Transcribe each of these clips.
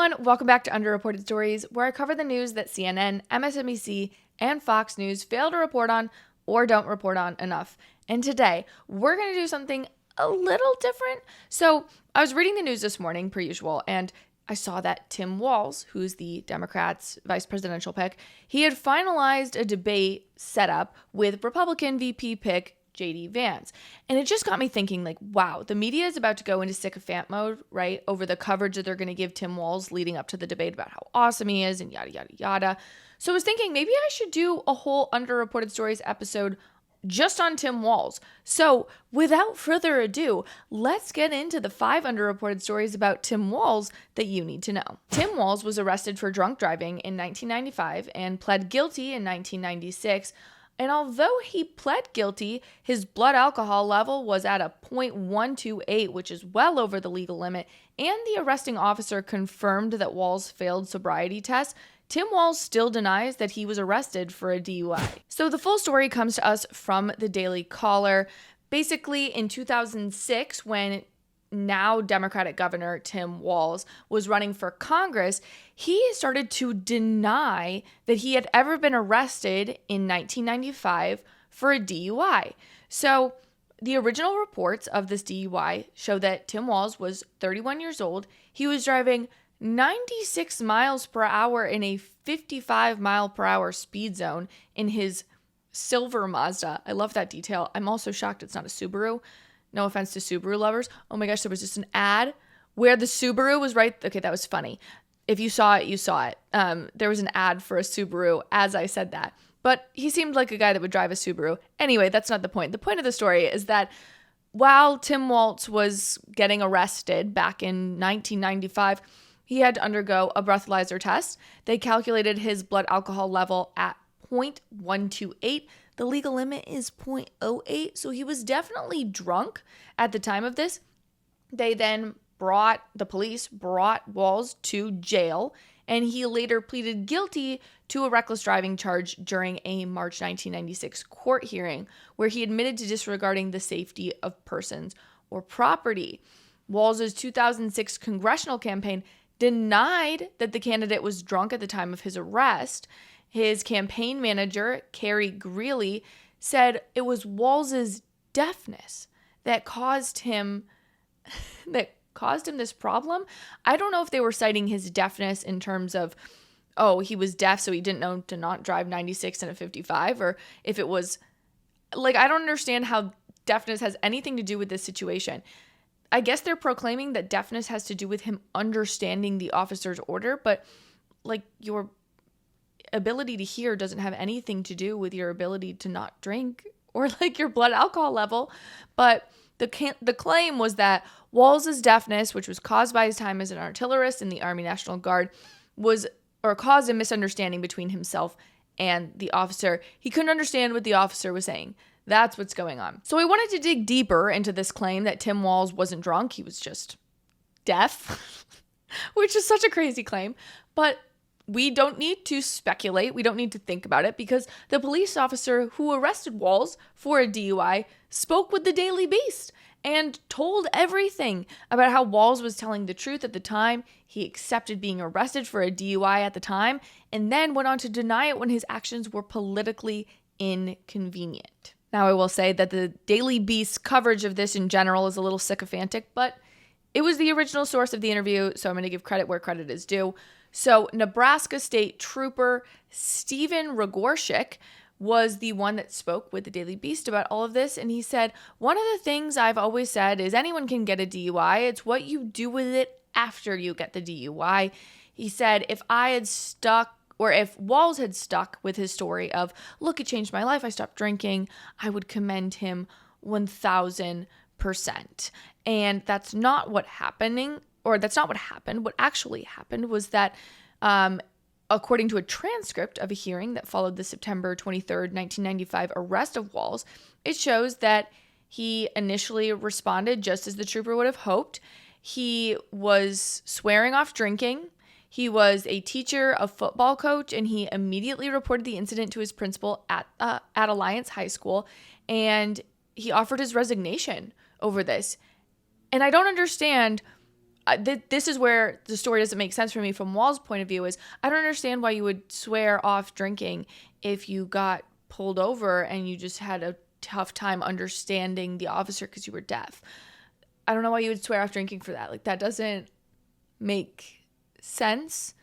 everyone, welcome back to Underreported Stories, where I cover the news that CNN, MSNBC, and Fox News fail to report on or don't report on enough. And today, we're going to do something a little different. So I was reading the news this morning, per usual, and I saw that Tim Walz, who's the Democrats' vice presidential pick, he had finalized a debate setup with Republican VP pick J.D. Vance. And it just got me thinking, like, wow, the media is about to go into sycophant mode, right, over the coverage that they're going to give Tim Walz leading up to the debate about how awesome he is and yada, yada, yada. So I was thinking maybe I should do a whole Underreported Stories episode just on Tim Walz. So without further ado, let's get into the 5 underreported stories about Tim Walz that you need to know. Tim Walz was arrested for drunk driving in 1995 and pled guilty in 1996. And although he pled guilty, his blood alcohol level was at a 0.128, which is well over the legal limit, and the arresting officer confirmed that Walz failed sobriety tests, Tim Walz still denies that he was arrested for a DUI. So the full story comes to us from the Daily Caller. Basically, in 2006, when now Democratic Governor Tim Walz was running for Congress, he started to deny that he had ever been arrested in 1995 for a DUI. So the original reports of this DUI show that Tim Walz was 31 years old. He was driving 96 miles per hour in a 55 mile per hour speed zone in his silver Mazda. I love that detail. I'm also shocked it's not a Subaru. No offense to Subaru lovers. Oh my gosh, there was just an ad where the Subaru was right. Okay, that was funny. If you saw it, you saw it. There was an ad for a Subaru as I said that. But he seemed like a guy that would drive a Subaru. Anyway, that's not the point. The point of the story is that while Tim Walz was getting arrested back in 1995, he had to undergo a breathalyzer test. They calculated his blood alcohol level at 0.128. The legal limit is 0.08, so he was definitely drunk at the time of this. The police brought Walz to jail, and he later pleaded guilty to a reckless driving charge during a March 1996 court hearing, where he admitted to disregarding the safety of persons or property. Walz's 2006 congressional campaign denied that the candidate was drunk at the time of his arrest. His campaign manager, Carrie Greeley, said it was Walz's deafness that caused him this problem. I don't know if they were citing his deafness in terms of, oh, he was deaf so he didn't know to not drive 96 in a 55, or if it was, like, I don't understand how deafness has anything to do with this situation. I guess they're proclaiming that deafness has to do with him understanding the officer's order, but, like, your ability to hear doesn't have anything to do with your ability to not drink or like your blood alcohol level. But the claim was that Walz's deafness, which was caused by his time as an artillerist in the Army National Guard, caused a misunderstanding between himself and the officer. He couldn't understand what the officer was saying. That's what's going on. So I wanted to dig deeper into this claim that Tim Walz wasn't drunk. He was just deaf, which is such a crazy claim. But we don't need to speculate. We don't need to think about it because the police officer who arrested Walz for a DUI spoke with the Daily Beast and told everything about how Walz was telling the truth at the time. He accepted being arrested for a DUI at the time and then went on to deny it when his actions were politically inconvenient. Now, I will say that the Daily Beast's coverage of this in general is a little sycophantic, but it was the original source of the interview, so I'm going to give credit where credit is due. So Nebraska State Trooper Stephen Rogorshik was the one that spoke with the Daily Beast about all of this. And he said, one of the things I've always said is anyone can get a DUI. It's what you do with it after you get the DUI. He said, if Walz had stuck with his story of, look, it changed my life, I stopped drinking, I would commend him 1,000%. And that's not what happened. What actually happened was that, according to a transcript of a hearing that followed the September 23rd, 1995 arrest of Walz, it shows that he initially responded just as the trooper would have hoped. He was swearing off drinking. He was a teacher, a football coach, and he immediately reported the incident to his principal at Alliance High School, and he offered his resignation over this. And I don't understand this is where the story doesn't make sense for me from Walz's point of view. Is I don't understand why you would swear off drinking if you got pulled over and you just had a tough time understanding the officer because you were deaf. I don't know why you would swear off drinking for that. Like, that doesn't make sense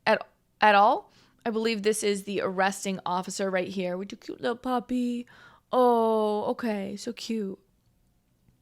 at all. I believe this is the arresting officer right here with your cute little puppy. Oh, okay. So cute.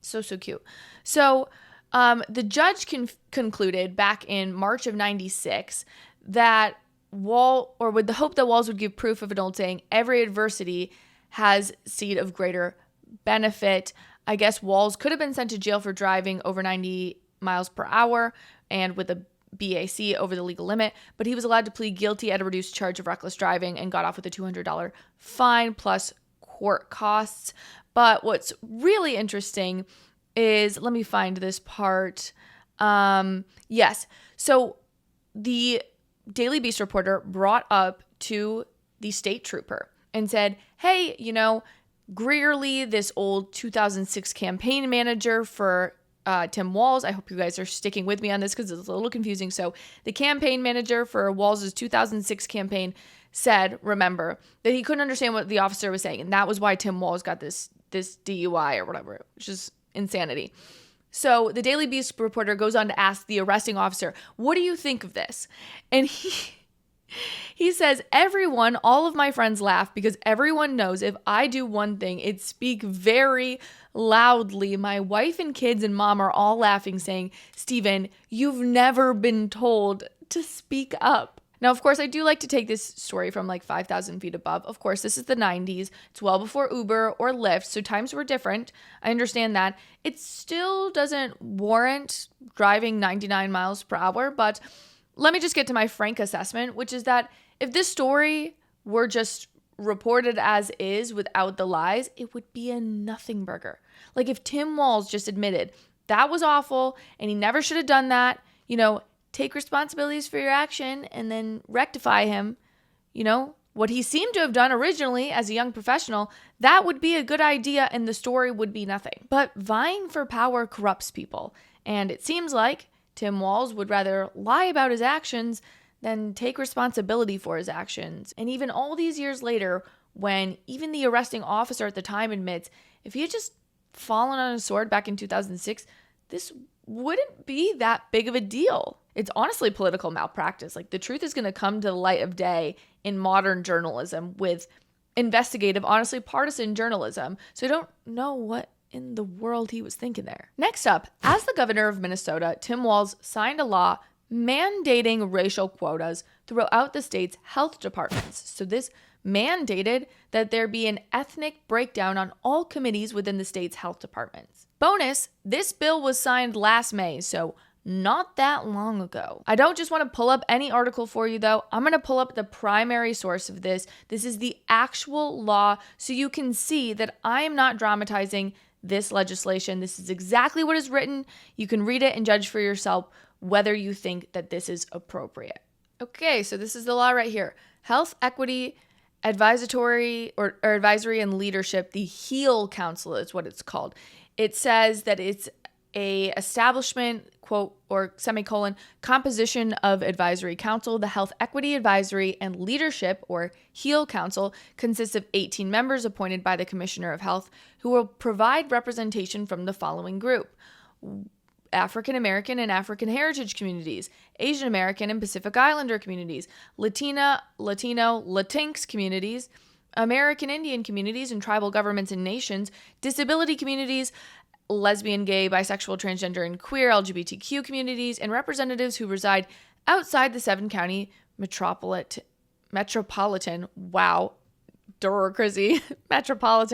So cute. So the judge concluded back in March of 96 that with the hope that Walz would give proof of adulting, every adversity has seed of greater benefit. I guess Walz could have been sent to jail for driving over 90 miles per hour and with a BAC over the legal limit, but he was allowed to plead guilty at a reduced charge of reckless driving and got off with a $200 fine plus court costs. But what's really interesting is, let me find this part. Yes. So the Daily Beast reporter brought up to the state trooper and said, hey, Greerly, this old 2006 campaign manager for Tim Walz. I hope you guys are sticking with me on this because it's a little confusing. So the campaign manager for Walz's 2006 campaign said, remember, that he couldn't understand what the officer was saying. And that was why Tim Walz got this DUI or whatever, which is insanity. So the Daily Beast reporter goes on to ask the arresting officer, what do you think of this? And he says, all of my friends laugh because everyone knows if I do one thing, it speak very loudly. My wife and kids and mom are all laughing, saying, Stephen, you've never been told to speak up. Now, of course, I do like to take this story from like 5,000 feet above. Of course, this is the 90s. It's well before Uber or Lyft, so times were different. I understand that. It still doesn't warrant driving 99 miles per hour, but let me just get to my frank assessment, which is that if this story were just reported as is without the lies, it would be a nothing burger. Like if Tim Walz just admitted that was awful and he never should have done that, take responsibilities for your action and then rectify him, what he seemed to have done originally as a young professional, that would be a good idea and the story would be nothing. But vying for power corrupts people. And it seems like Tim Walz would rather lie about his actions than take responsibility for his actions. And even all these years later, when even the arresting officer at the time admits, if he had just fallen on his sword back in 2006, this wouldn't be that big of a deal. It's honestly political malpractice. Like the truth is going to come to the light of day in modern journalism with investigative, honestly partisan journalism. So I don't know what in the world he was thinking there. Next up, as the governor of Minnesota, Tim Walz signed a law mandating racial quotas throughout the state's health departments. So this mandated that there be an ethnic breakdown on all committees within the state's health departments. Bonus, this bill was signed last May, so not that long ago. I don't just want to pull up any article for you though. I'm going to pull up the primary source of this. This is the actual law, so you can see that I am not dramatizing this legislation. This is exactly what is written. You can read it and judge for yourself whether you think that this is appropriate. Okay, so this is the law right here. Health Equity Advisory or Advisory and Leadership, the HEAL Council is what it's called. It says that it's a establishment, quote, or semicolon, composition of advisory council. The Health Equity Advisory and Leadership, or HEAL Council, consists of 18 members appointed by the Commissioner of Health who will provide representation from the following group: African American and African heritage communities, Asian American and Pacific Islander communities, Latino, Latinx communities, American Indian communities and tribal governments and nations, disability communities, lesbian, gay, bisexual, transgender, and queer LGBTQ communities, and representatives who reside outside the 7-county metropolitan metropolitan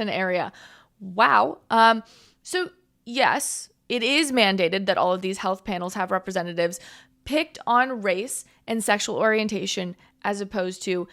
area. Wow. So yes, it is mandated that all of these health panels have representatives picked on race and sexual orientation as opposed to,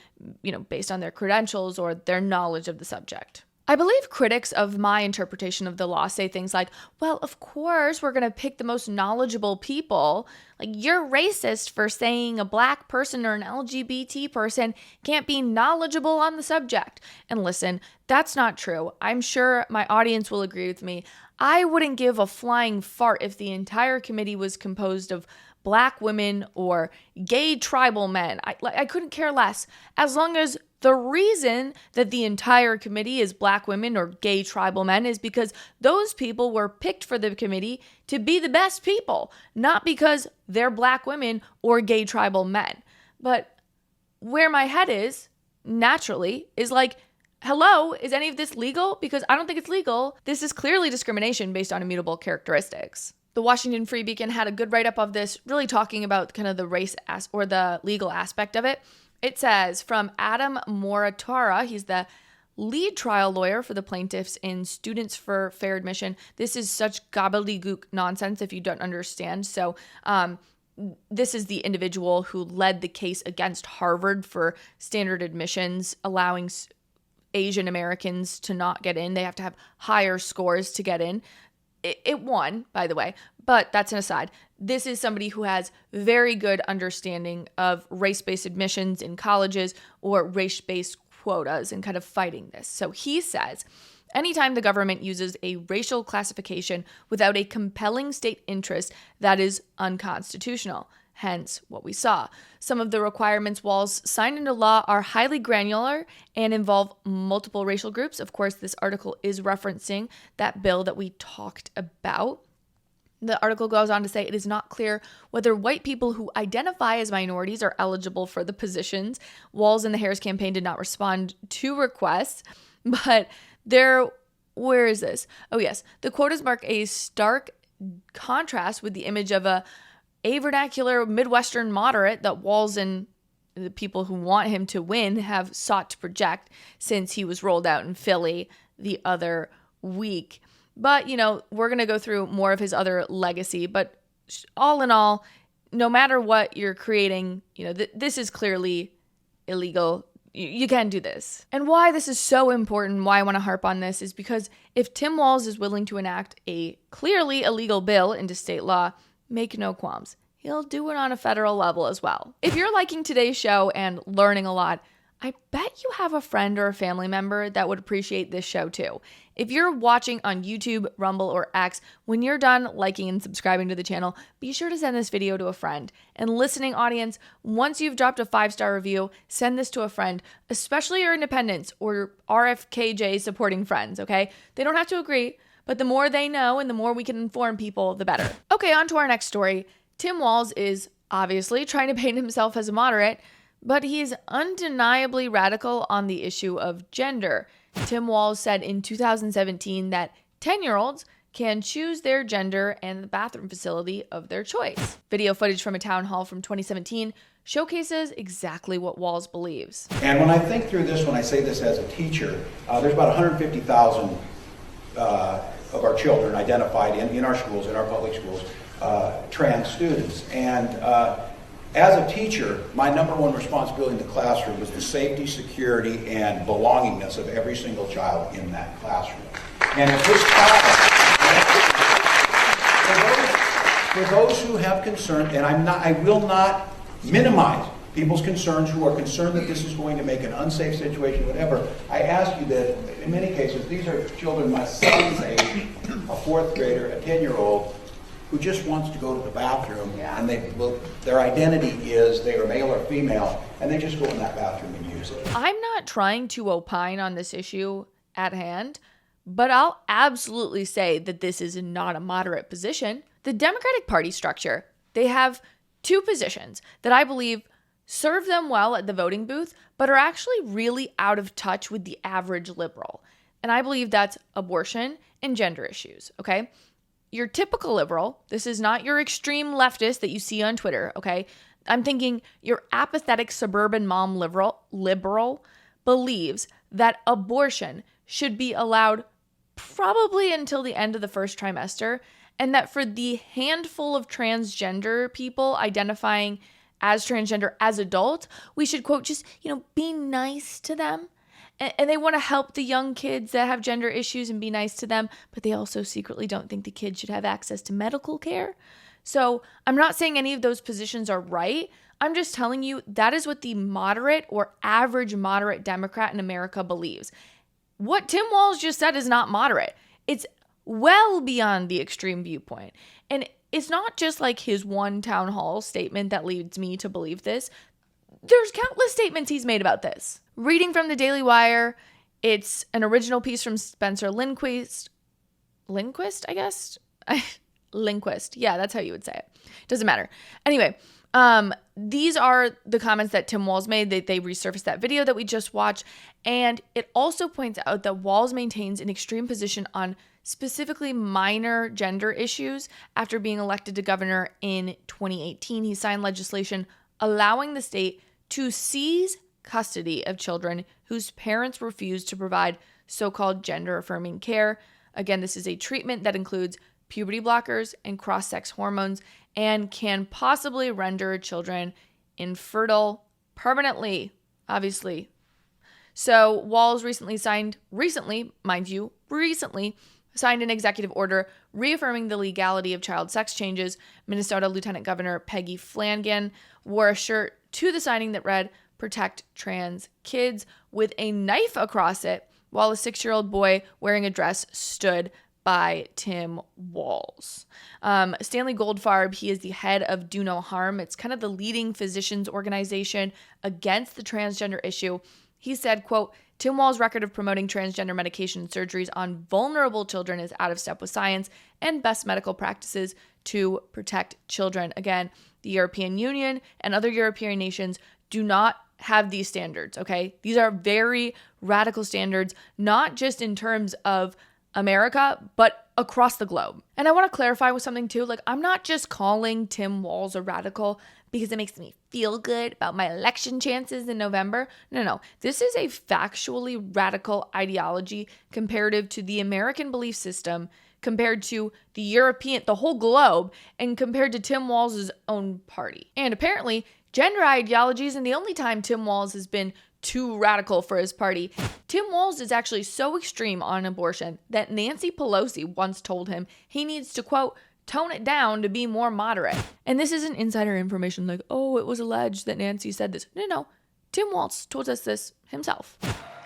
based on their credentials or their knowledge of the subject. I believe critics of my interpretation of the law say things like, well, of course, we're going to pick the most knowledgeable people. Like, you're racist for saying a black person or an LGBT person can't be knowledgeable on the subject. And listen, that's not true. I'm sure my audience will agree with me. I wouldn't give a flying fart if the entire committee was composed of black women or gay tribal men. I couldn't care less, as long as the reason that the entire committee is black women or gay tribal men is because those people were picked for the committee to be the best people, not because they're black women or gay tribal men. But where my head is, naturally, is like, hello, is any of this legal? Because I don't think it's legal. This is clearly discrimination based on immutable characteristics. The Washington Free Beacon had a good write-up of this, really talking about kind of the race or the legal aspect of it. It says, from Adam Moratara, he's the lead trial lawyer for the plaintiffs in Students for Fair Admission. This is such gobbledygook nonsense if you don't understand. So this is the individual who led the case against Harvard for standard admissions, allowing Asian Americans to not get in. They have to have higher scores to get in. It won, by the way, but that's an aside. This is somebody who has very good understanding of race-based admissions in colleges or race-based quotas and kind of fighting this. So he says, anytime the government uses a racial classification without a compelling state interest, that is unconstitutional. Hence what we saw. Some of the requirements Walz signed into law are highly granular and involve multiple racial groups. Of course, this article is referencing that bill that we talked about. The article goes on to say it is not clear whether white people who identify as minorities are eligible for the positions. Walz and the Harris campaign did not respond to requests, but where is this? Oh yes, the quotas mark a stark contrast with the image of a vernacular Midwestern moderate that Walz and the people who want him to win have sought to project since he was rolled out in Philly the other week. But, we're going to go through more of his other legacy. But all in all, no matter what you're creating, this is clearly illegal. You can't do this. And why this is so important, why I want to harp on this, is because if Tim Walz is willing to enact a clearly illegal bill into state law, make no qualms, he'll do it on a federal level as well. If you're liking today's show and learning a lot, I bet you have a friend or a family member that would appreciate this show too. If you're watching on YouTube, Rumble, or X, when you're done liking and subscribing to the channel, be sure to send this video to a friend. And listening audience, once you've dropped a 5-star review, send this to a friend, especially your independents or RFKJ supporting friends, okay? They don't have to agree, but the more they know and the more we can inform people, the better. Okay, on to our next story. Tim Walz is obviously trying to paint himself as a moderate, but he's undeniably radical on the issue of gender. Tim Walz said in 2017 that 10-year-olds can choose their gender and the bathroom facility of their choice. Video footage from a town hall from 2017 showcases exactly what Walz believes. And when I think through this, when I say this as a teacher, there's about 150,000 of our children identified in our schools, in our public schools, trans students. And as a teacher, my number one responsibility in the classroom was the safety, security, and belongingness of every single child in that classroom. And if this child, for those who have concern, and I will not minimize people's concerns who are concerned that this is going to make an unsafe situation, whatever, I ask you that in many cases, these are children my son's age, a 4th grader, a 10-year-old, who just wants to go to the bathroom, and their identity is they are male or female, and they just go in that bathroom and use it. I'm not trying to opine on this issue at hand, but I'll absolutely say that this is not a moderate position. The Democratic Party structure, they have 2 positions that I believe serve them well at the voting booth, but are actually really out of touch with the average liberal. And I believe that's abortion and gender issues, okay? Your typical liberal, this is not your extreme leftist that you see on Twitter, okay? I'm thinking your apathetic suburban mom liberal believes that abortion should be allowed probably until the end of the first trimester, and that for the handful of transgender people identifying as transgender as adult, we should, quote, just, be nice to them And they want to help the young kids that have gender issues and be nice to them, but they also secretly don't think the kids should have access to medical care. So I'm not saying any of those positions are right. I'm just telling you that is what the moderate or average moderate Democrat in America believes. What Tim Walz just said is not moderate. It's well beyond the extreme viewpoint. And it's not just like his one town hall statement that leads me to believe this. There's countless statements he's made about this. Reading from the Daily Wire, it's an original piece from Spencer Lindquist, I guess? Lindquist. Yeah, that's how you would say it. Doesn't matter. Anyway, these are the comments that Tim Walz made. They resurfaced that video that we just watched. And it also points out that Walz maintains an extreme position on specifically minor gender issues. After being elected to governor in 2018, he signed legislation allowing the state to seize custody of children whose parents refuse to provide so-called gender-affirming care. Again, this is a treatment that includes puberty blockers and cross-sex hormones and can possibly render children infertile permanently, obviously. So Walz recently signed an executive order reaffirming the legality of child sex changes. Minnesota Lieutenant Governor Peggy Flanagan wore a shirt to the signing that read, "Protect trans kids," with a knife across it, while a 6-year-old boy wearing a dress stood by Tim Walz. Stanley Goldfarb, he is the head of Do No Harm. It's kind of the leading physicians organization against the transgender issue. He said, quote, "Tim Walz's record of promoting transgender medication and surgeries on vulnerable children is out of step with science and best medical practices to protect children." Again, the European Union and other European nations do not have these standards, okay? These are very radical standards, not just in terms of America, but across the globe. And I want to clarify with something too. Like, I'm not just calling Tim Walz a radical because it makes me feel good about my election chances in November. No. This is a factually radical ideology comparative to the American belief system, compared to the European, the whole globe, and compared to Tim Walz's own party. And apparently, gender ideology isn't the only time Tim Walz has been too radical for his party. Tim Walz is actually so extreme on abortion that Nancy Pelosi once told him he needs to, quote, "tone it down to be more moderate." And this isn't insider information like, oh, it was alleged that Nancy said this. No. Tim Walz told us this himself.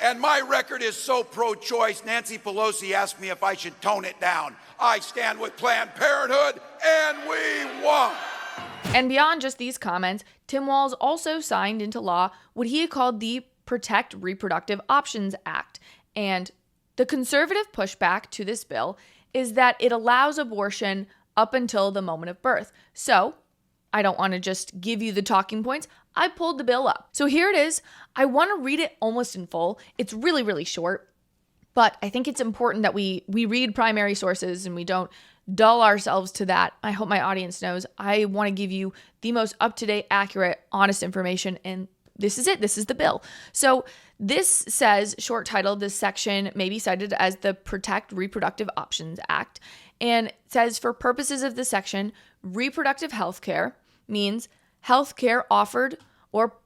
And my record is so pro-choice, Nancy Pelosi asked me if I should tone it down. I stand with Planned Parenthood, and we won. And beyond just these comments, Tim Walz also signed into law what he called the Protect Reproductive Options Act. And the conservative pushback to this bill is that it allows abortion up until the moment of birth. So I don't want to just give you the talking points. I pulled the bill up. So here it is. I want to read it almost in full. It's really, really short, but I think it's important that we read primary sources and we don't dull ourselves to that. I hope my audience knows I want to give you the most up-to-date, accurate, honest information, and this is it. This is the bill. So this says, short title, this section may be cited as the Protect Reproductive Options Act, and it says, for purposes of this section, reproductive health care means health care offered or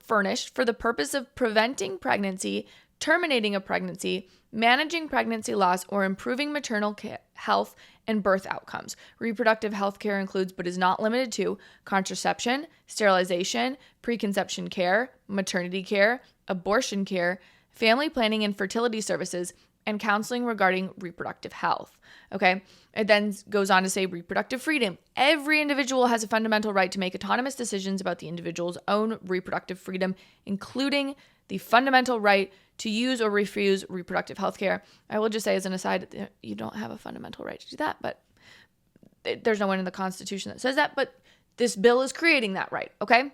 furnished for the purpose of preventing pregnancy, terminating a pregnancy, managing pregnancy loss, or improving maternal health and birth outcomes. Reproductive health care includes, but is not limited to, contraception, sterilization, preconception care, maternity care, abortion care, family planning and fertility services, and counseling regarding reproductive health. Okay? It then goes on to say reproductive freedom. Every individual has a fundamental right to make autonomous decisions about the individual's own reproductive freedom, including the fundamental right to use or refuse reproductive health care. I will just say as an aside, you don't have a fundamental right to do that, but there's no one in the Constitution that says that, but this bill is creating that right, okay?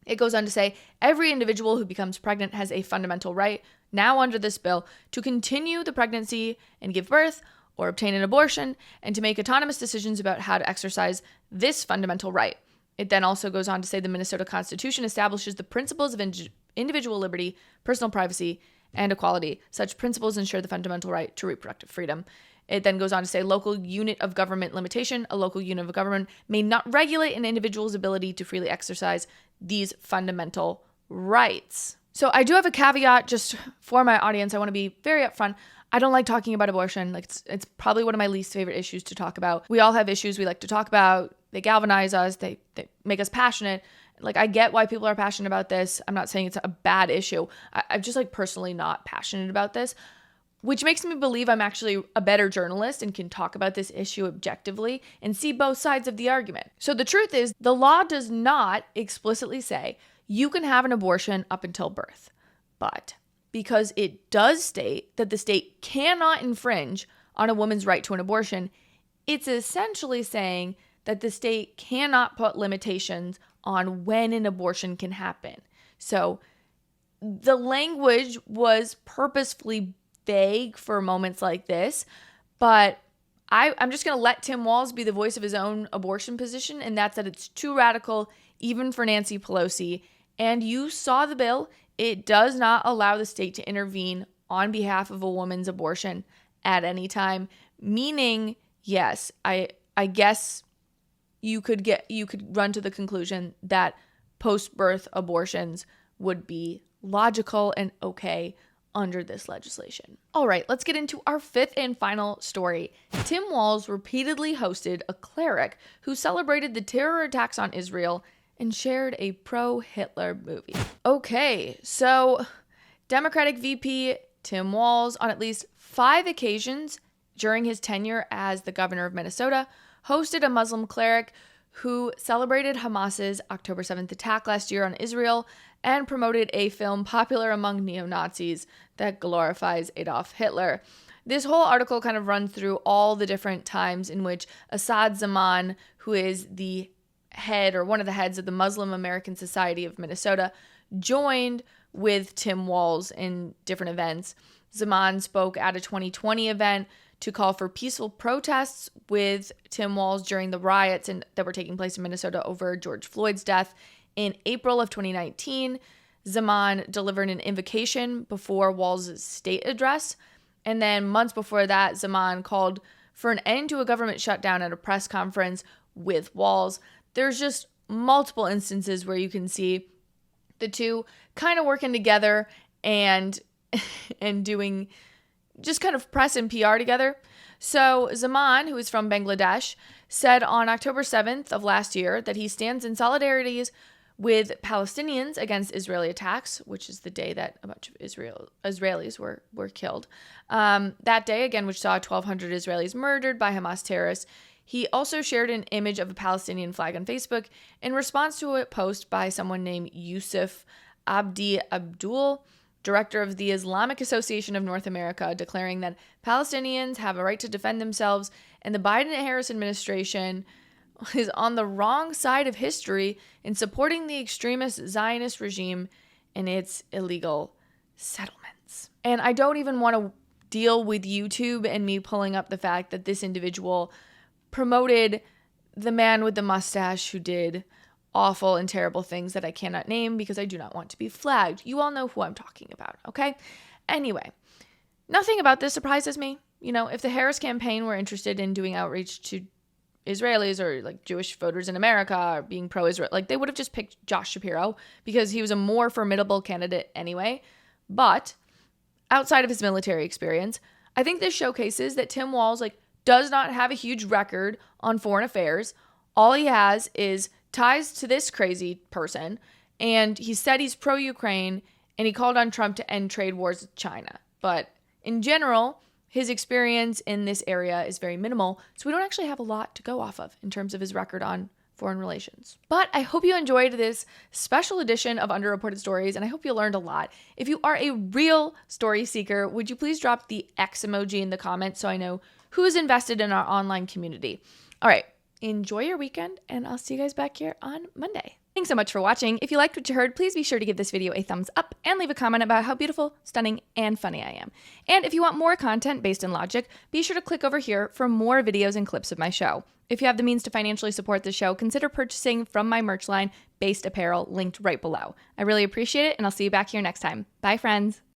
It goes on to say, every individual who becomes pregnant has a fundamental right, now under this bill, to continue the pregnancy and give birth or obtain an abortion, and to make autonomous decisions about how to exercise this fundamental right. It then also goes on to say the Minnesota Constitution establishes the principles of individual liberty, personal privacy, and equality. Such principles ensure the fundamental right to reproductive freedom. It then goes on to say local unit of government limitation. A local unit of government may not regulate an individual's ability to freely exercise these fundamental rights. So I do have a caveat just for my audience. I want to be very upfront. I don't like talking about abortion. Like it's probably one of my least favorite issues to talk about. We all have issues we like to talk about. They galvanize us. They make us passionate. Like, I get why people are passionate about this. I'm not saying it's a bad issue. I'm just like personally not passionate about this, which makes me believe I'm actually a better journalist and can talk about this issue objectively and see both sides of the argument. So the truth is, the law does not explicitly say you can have an abortion up until birth. But because it does state that the state cannot infringe on a woman's right to an abortion, it's essentially saying that the state cannot put limitations on when an abortion can happen. So the language was purposefully vague for moments like this, but I'm just going to let Tim Walz be the voice of his own abortion position, and that's that it's too radical, even for Nancy Pelosi. And you saw the bill. It does not allow the state to intervene on behalf of a woman's abortion at any time, meaning, yes, I guess you could run to the conclusion that post-birth abortions would be logical and okay under this legislation. All right, let's get into our fifth and final story. Tim Walz repeatedly hosted a cleric who celebrated the terror attacks on Israel and shared a pro-Hitler movie. Okay, so Democratic VP Tim Walz, on at least 5 occasions during his tenure as the governor of Minnesota, hosted a Muslim cleric who celebrated Hamas's October 7th attack last year on Israel and promoted a film popular among neo-Nazis that glorifies Adolf Hitler. This whole article kind of runs through all the different times in which Assad Zaman, who is the head or one of the heads of the Muslim American Society of Minnesota, joined with Tim Walz in different events. Zaman spoke at a 2020 event to call for peaceful protests with Tim Walz during the riots that were taking place in Minnesota over George Floyd's death. In April of 2019, Zaman delivered an invocation before Walz's state address. And then months before that, Zaman called for an end to a government shutdown at a press conference with Walz. There's just multiple instances where you can see the two kind of working together and doing just kind of press and PR together. So Zaman, who is from Bangladesh, said on October 7th of last year that he stands in solidarity with Palestinians against Israeli attacks, which is the day that a bunch of Israelis were killed. That day, again, which saw 1,200 Israelis murdered by Hamas terrorists. He also shared an image of a Palestinian flag on Facebook in response to a post by someone named Yusuf Abdi Abdul, director of the Islamic Association of North America, declaring that Palestinians have a right to defend themselves and the Biden-Harris administration is on the wrong side of history in supporting the extremist Zionist regime and its illegal settlements. And I don't even want to deal with YouTube and me pulling up the fact that this individual promoted the man with the mustache who did awful and terrible things that I cannot name because I do not want to be flagged. You all know who I'm talking about, okay? Anyway, nothing about this surprises me. You know, if the Harris campaign were interested in doing outreach to Israelis or like Jewish voters in America or being pro-Israel, like they would have just picked Josh Shapiro because he was a more formidable candidate anyway. But outside of his military experience, I think this showcases that Tim Walz does not have a huge record on foreign affairs. All he has is ties to this crazy person, and he said he's pro-Ukraine, and he called on Trump to end trade wars with China. But in general, his experience in this area is very minimal, so we don't actually have a lot to go off of in terms of his record on foreign relations. But I hope you enjoyed this special edition of Underreported Stories, and I hope you learned a lot. If you are a real story seeker, would you please drop the X emoji in the comments so I know who is invested in our online community. All right, enjoy your weekend, and I'll see you guys back here on Monday. Thanks so much for watching. If you liked what you heard, please be sure to give this video a thumbs up and leave a comment about how beautiful, stunning, and funny I am. And if you want more content based in logic, be sure to click over here for more videos and clips of my show. If you have the means to financially support the show, consider purchasing from my merch line, Based Apparel, linked right below. I really appreciate it, and I'll see you back here next time. Bye, friends.